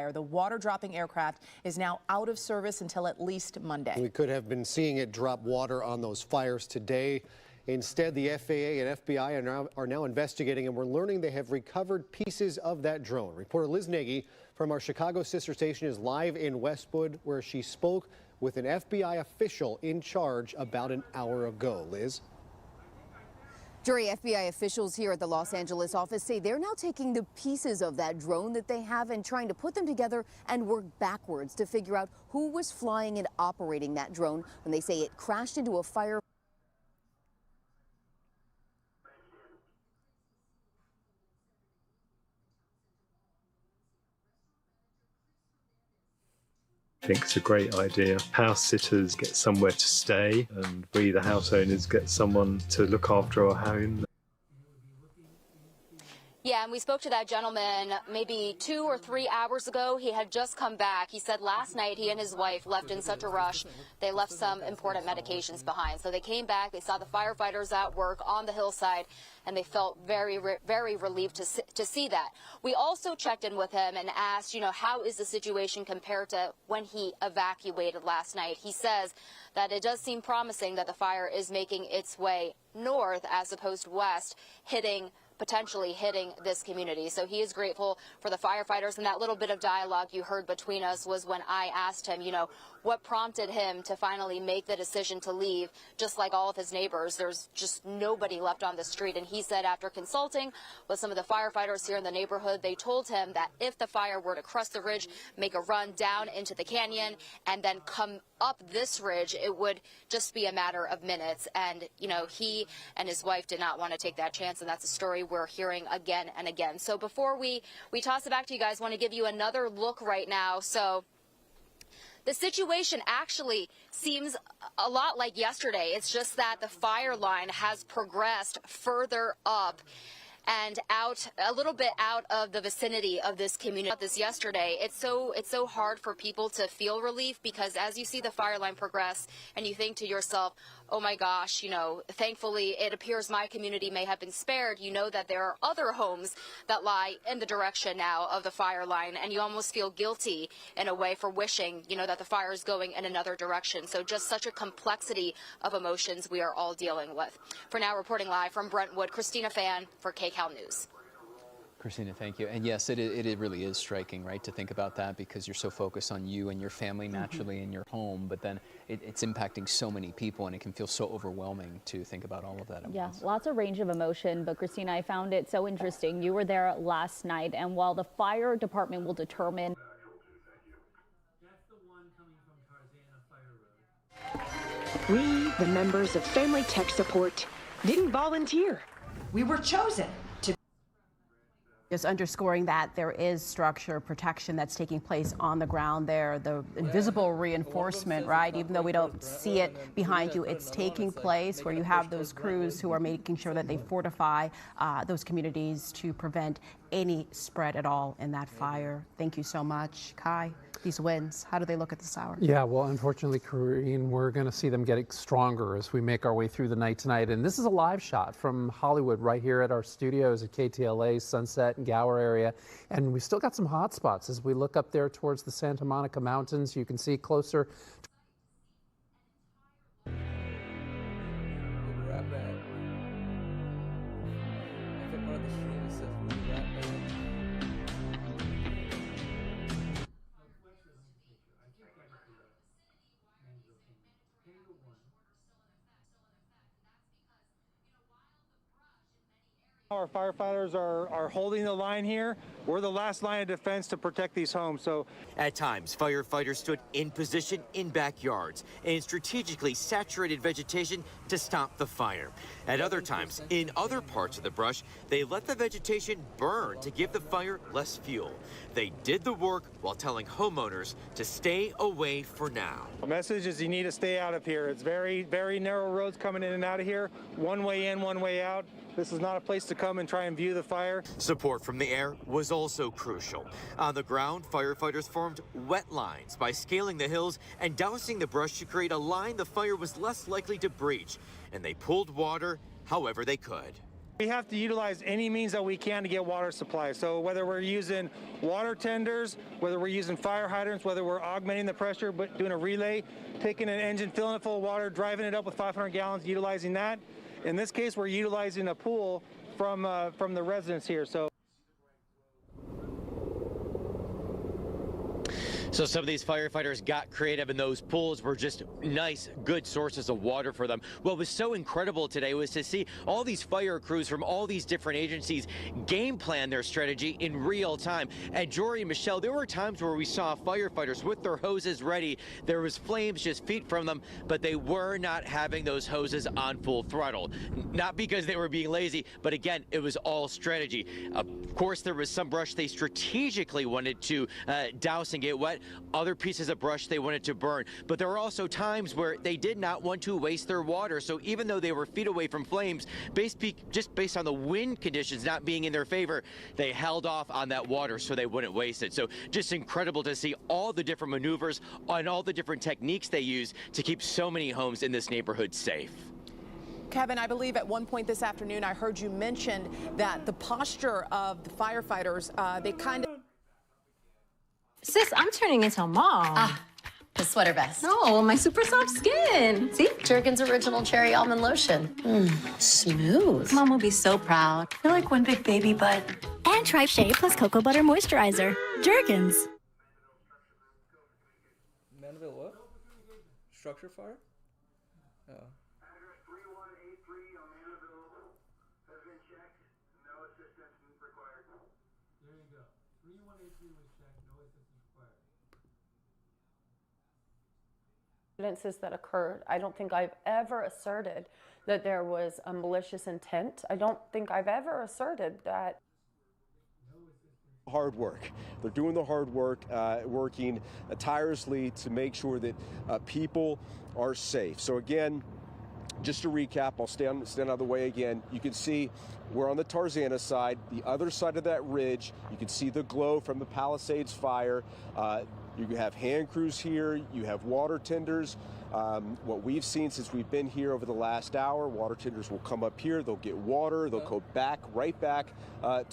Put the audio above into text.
fire. The water-dropping aircraft is now out of service until at least Monday. We could have been seeing it drop water on those fires today. Instead, the FAA and FBI are now investigating, and we're learning they have recovered pieces of that drone. Reporter Liz Nagy from our Chicago sister station is live in Westwood, where she spoke with an FBI official in charge about an hour ago. Liz? Jury, FBI officials here at the Los Angeles office say they're now taking the pieces of that drone that they have and trying to put them together and work backwards to figure out who was flying and operating that drone when they say it crashed into a fire. I think it's a great idea. House sitters get somewhere to stay, and we, the house owners, get someone to look after our home. Yeah, and we spoke to that gentleman maybe 2 or 3 hours ago. He had just come back. He said last night he and his wife left in such a rush. They left some important medications behind. So they came back, they saw the firefighters at work on the hillside, and they felt very relieved to see that. We also checked in with him and asked, how is the situation compared to when he evacuated last night? He says that it does seem promising that the fire is making its way north as opposed to west, potentially hitting this community. So he is grateful for the firefighters, and that little bit of dialogue you heard between us was when I asked him, what prompted him to finally make the decision to leave. Just like all of his neighbors, there's just nobody left on the street. And he said after consulting with some of the firefighters here in the neighborhood, they told him that if the fire were to crest the ridge, make a run down into the canyon, and then come up this ridge, it would just be a matter of minutes. And, he and his wife did not want to take that chance, and that's a story we're hearing again and again. So before we toss it back to you guys, I want to give you another look right now. So the situation actually seems a lot like yesterday. It's just that the fire line has progressed further up and out a little bit out of the vicinity of this community. This yesterday, it's so hard for people to feel relief, because as you see the fire line progress and you think to yourself, oh my gosh, thankfully it appears my community may have been spared. You know that there are other homes that lie in the direction now of the fire line, and you almost feel guilty in a way for wishing, that the fire is going in another direction. So just such a complexity of emotions we are all dealing with. For now, reporting live from Brentwood, Christina Fan for KCAL News. Christina, thank you. And yes, it really is striking, right, to think about that, because you're so focused on you and your family naturally in your home, but then it's impacting so many people, and it can feel so overwhelming to think about all of that at once. Lots of range of emotion, but Christina, I found it so interesting. You were there last night, and while the fire department will determine... We, the members of Family Tech Support, didn't volunteer. We were chosen to. Just underscoring that there is structure protection that's taking place on the ground there, the invisible reinforcement, right? Even though we don't see it behind you, it's taking place where you have those crews who are making sure that they fortify those communities to prevent any spread at all in that fire. Thank you so much. Kai, these winds, how do they look at this hour? Yeah, well, unfortunately, Corrine, we're going to see them getting stronger as we make our way through the night tonight. And this is a live shot from Hollywood right here at our studios at KTLA, Sunset and Gower area. And we still got some hot spots as we look up there towards the Santa Monica Mountains. You can see closer. Our firefighters are holding the line here. We're the last line of defense to protect these homes. So at times, firefighters stood in position in backyards and strategically saturated vegetation to stop the fire. At other times, in other parts of the brush, they let the vegetation burn to give the fire less fuel. They did the work while telling homeowners to stay away for now. The message is you need to stay out of here. It's very narrow roads coming in and out of here. One way in, one way out. This is not a place to come and try and view the fire. Support from the air was also crucial. On the ground, firefighters formed wet lines by scaling the hills and dousing the brush to create a line the fire was less likely to breach. And they pulled water however they could. We have to utilize any means that we can to get water supply. So whether we're using water tenders, whether we're using fire hydrants, whether we're augmenting the pressure, but doing a relay, taking an engine, filling it full of water, driving it up with 500 gallons, utilizing that. In this case, we're utilizing a pool from the residents here. So some of these firefighters got creative, and those pools were just nice, good sources of water for them. What was so incredible today was to see all these fire crews from all these different agencies game plan their strategy in real time. And Jory and Michelle, there were times where we saw firefighters with their hoses ready. There was flames just feet from them, but they were not having those hoses on full throttle. Not because they were being lazy, but again, it was all strategy. Of course, there was some brush they strategically wanted to douse and get wet. Other pieces of brush they wanted to burn. But there were also times where they did not want to waste their water. So even though they were feet away from flames, just based on the wind conditions not being in their favor, they held off on that water so they wouldn't waste it. So just incredible to see all the different maneuvers and all the different techniques they use to keep so many homes in this neighborhood safe. Kevin, I believe at one point this afternoon I heard you mention that the posture of the firefighters, they kind of... Sis, I'm turning into a mom. Ah, the sweater vest. No, my super soft skin. See? Jergens Original Cherry Almond Lotion. Smooth. Mom will be so proud. You're like one big baby butt. And try Shea plus Cocoa Butter Moisturizer. Jergens. Mandeville what? Structure fire? Oh. Incidences that occurred. I don't think I've ever asserted that there was a malicious intent. I don't think I've ever asserted that. Hard work. They're doing the hard work, working tirelessly to make sure that people are safe. So again, just to recap, I'll stand out of the way again. You can see we're on the Tarzana side. The other side of that ridge, you can see the glow from the Palisades fire. You have hand crews here, you have water tenders. What we've seen since we've been here over the last hour, water tenders will come up here, they'll get water, they'll go back, right back to